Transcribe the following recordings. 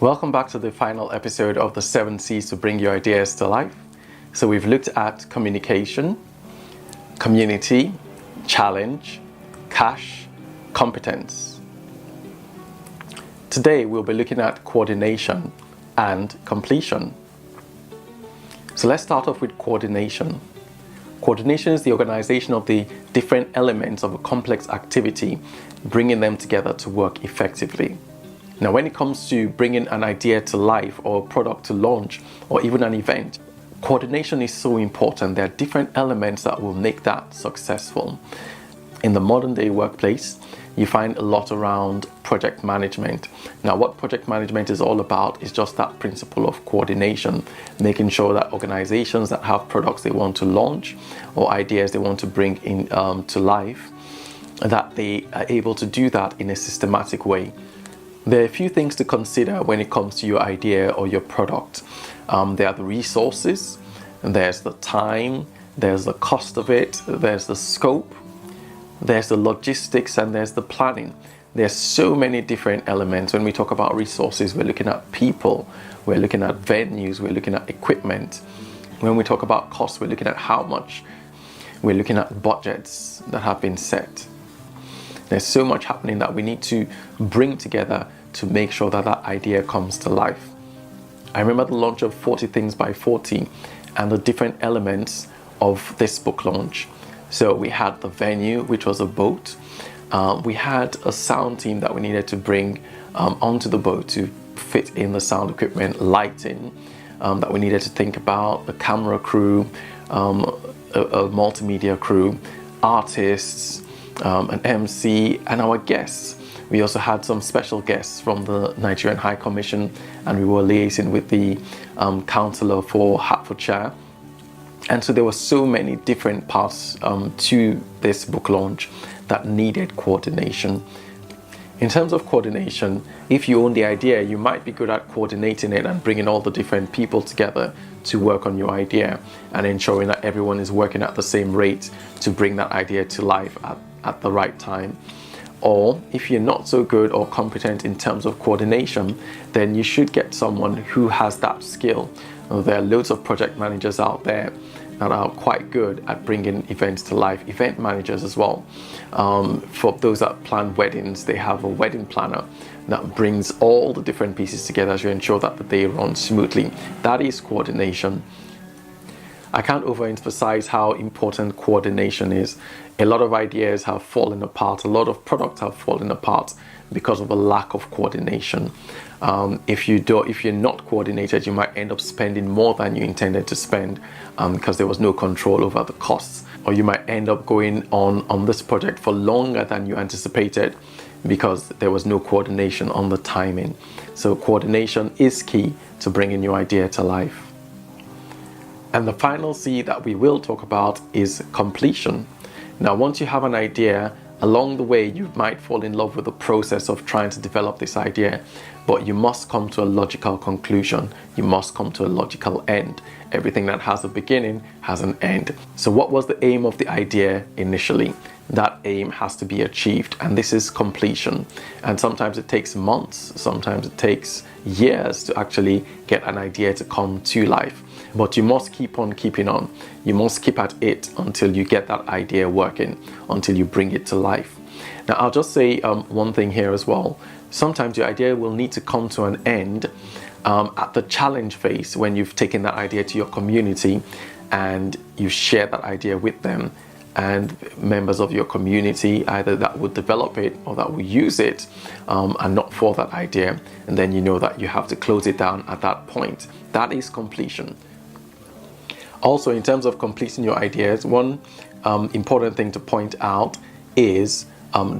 Welcome back to the final episode of the 7 C's to bring your ideas to life. So we've looked at communication, community, challenge, cash, competence. Today we'll be looking at coordination and completion. So let's start off with coordination. Coordination is the organization of the different elements of a complex activity, bringing them together to work effectively. Now, when it comes to bringing an idea to life or a product to launch or even an event, coordination is so important. There are different elements that will make that successful. In the modern day workplace, you find a lot around project management. Now, what project management is all about is just that principle of coordination, making sure that organizations that have products they want to launch or ideas they want to bring in to life, that they are able to do that in a systematic way. There are a few things to consider when it comes to your idea or your product. There are the resources, there's the time, there's the cost of it, there's the scope, there's the logistics, and there's the planning. There's so many different elements. When we talk about resources, we're looking at people, we're looking at venues, we're looking at equipment. When we talk about cost, we're looking at how much. We're looking at budgets that have been set. There's so much happening that we need to bring together to make sure that that idea comes to life. I remember the launch of 40 Things by 40 and the different elements of this book launch. So we had the venue, which was a boat. We had a sound team that we needed to bring onto the boat to fit in the sound equipment, lighting that we needed to think about, the camera crew, a multimedia crew, artists, an MC, and our guests. We also had some special guests from the Nigerian High Commission, and we were liaising with the councillor for Hertfordshire. And so there were so many different parts to this book launch that needed coordination. In terms of coordination, if you own the idea, you might be good at coordinating it and bringing all the different people together to work on your idea and ensuring that everyone is working at the same rate to bring that idea to life at the right time. Or if you're not so good or competent in terms of coordination, then you should get someone who has that skill. There are loads of project managers out there that are quite good at bringing events to life, event managers as well. For those that plan weddings, they have a wedding planner that brings all the different pieces together to ensure that the day runs smoothly. That is coordination. I can't overemphasize how important coordination is. A lot of ideas have fallen apart. A lot of products have fallen apart because of a lack of coordination. If you're not coordinated, you might end up spending more than you intended to spend because there was no control over the costs. Or you might end up going on this project for longer than you anticipated because there was no coordination on the timing. So coordination is key to bringing your idea to life. And the final C that we will talk about is completion. Now, once you have an idea, along the way, you might fall in love with the process of trying to develop this idea, but you must come to a logical conclusion. You must come to a logical end. Everything that has a beginning has an end. So what was the aim of the idea initially? That aim has to be achieved, and this is completion. And sometimes it takes months, sometimes it takes years to actually get an idea to come to life. But you must keep on keeping on. You must keep at it until you get that idea working, until you bring it to life. Now, I'll just say one thing here as well. Sometimes your idea will need to come to an end at the challenge phase, when you've taken that idea to your community and you share that idea with them, and members of your community, either that would develop it or that will use it, are not for that idea. And then you know that you have to close it down at that point. That is completion. Also, in terms of completing your ideas, one important thing to point out is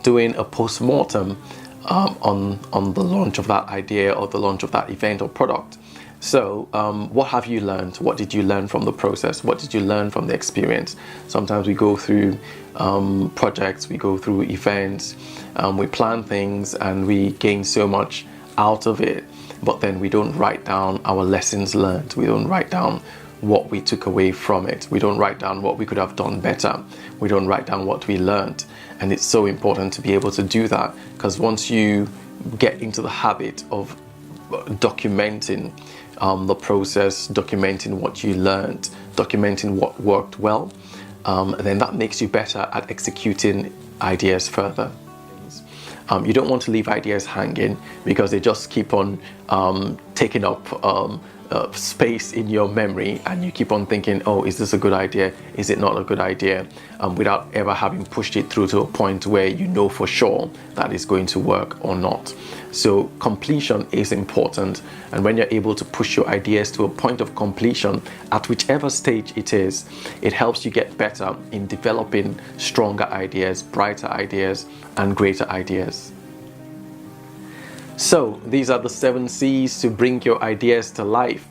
doing a post-mortem on the launch of that idea or the launch of that event or product. So what have you learned? What did you learn from the process? What did you learn from the experience? Sometimes we go through projects, we go through events, we plan things and we gain so much out of it, but then we don't write down our lessons learned. We don't write down what we took away from it. We don't write down what we could have done better. We don't write down what we learned. And it's so important to be able to do that, because once you get into the habit of documenting the process, documenting what you learned, documenting what worked well, then that makes you better at executing ideas further. You don't want to leave ideas hanging because they just keep on taking up space in your memory, and you keep on thinking, oh, is this a good idea? Is it not a good idea? Without ever having pushed it through to a point where you know for sure that it's going to work or not. So completion is important, and when you're able to push your ideas to a point of completion at whichever stage it is, it helps you get better in developing stronger ideas, brighter ideas, and greater ideas. So these are the 7 C's to bring your ideas to life.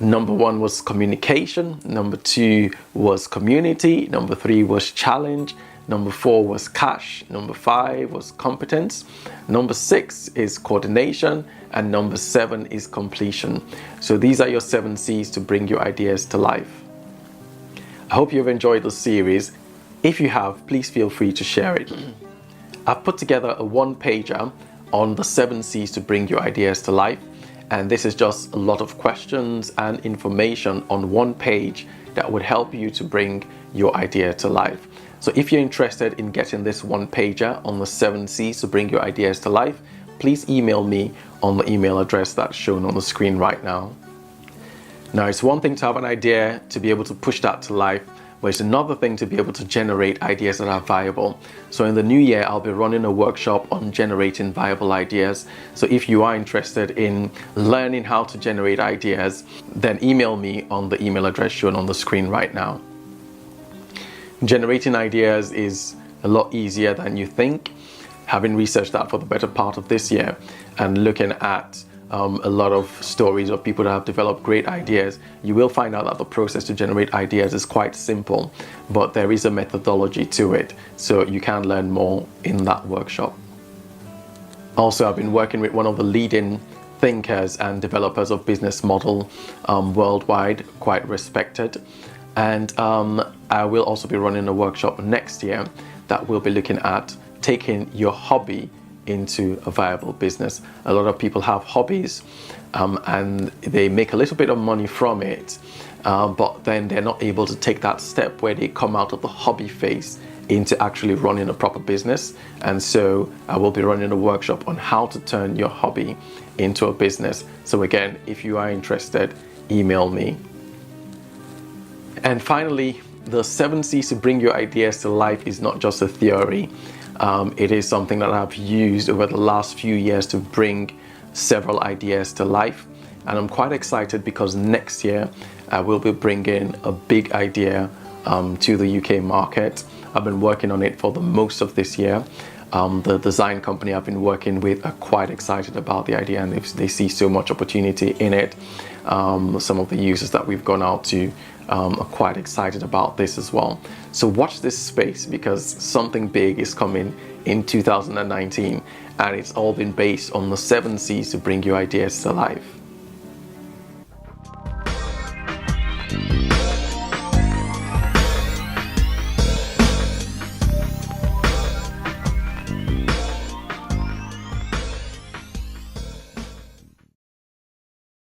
Number 1 was communication. Number 2 was community. Number 3 was challenge. Number 4 was cash. Number 5 was competence. Number 6 is coordination. And number 7 is completion. So these are your 7 C's to bring your ideas to life. I hope you've enjoyed the series. If you have, please feel free to share it. I've put together a 1-pager on the 7 C's to bring your ideas to life, and this is just a lot of questions and information on 1 page that would help you to bring your idea to life. So if you're interested in getting this 1-pager on the 7 C's to bring your ideas to life, please email me on the email address that's shown on the screen right now. Now, it's one thing to have an idea, to be able to push that to life, but it's another thing to be able to generate ideas that are viable. So in the new year, I'll be running a workshop on generating viable ideas. So if you are interested in learning how to generate ideas, then email me on the email address shown on the screen right now. Generating ideas is a lot easier than you think. Having researched that for the better part of this year and looking at a lot of stories of people that have developed great ideas, you will find out that the process to generate ideas is quite simple, but there is a methodology to it, so you can learn more in that workshop. Also, I've been working with one of the leading thinkers and developers of business model worldwide, quite respected, and I will also be running a workshop next year that will be looking at taking your hobby into a viable business. A lot of people have hobbies and they make a little bit of money from it, but then they're not able to take that step where they come out of the hobby phase into actually running a proper business. And so I will be running a workshop on how to turn your hobby into a business. So again, if you are interested, email me. And finally, the 7 C's to bring your ideas to life is not just a theory. It is something that I've used over the last few years to bring several ideas to life. And I'm quite excited because next year I will be bringing a big idea to the UK market. I've been working on it for the most of this year. The design company I've been working with are quite excited about the idea, and they see so much opportunity in it. Some of the users that we've gone out to are quite excited about this as well. So watch this space, because something big is coming in 2019, and it's all been based on the 7 C's to bring your ideas to life.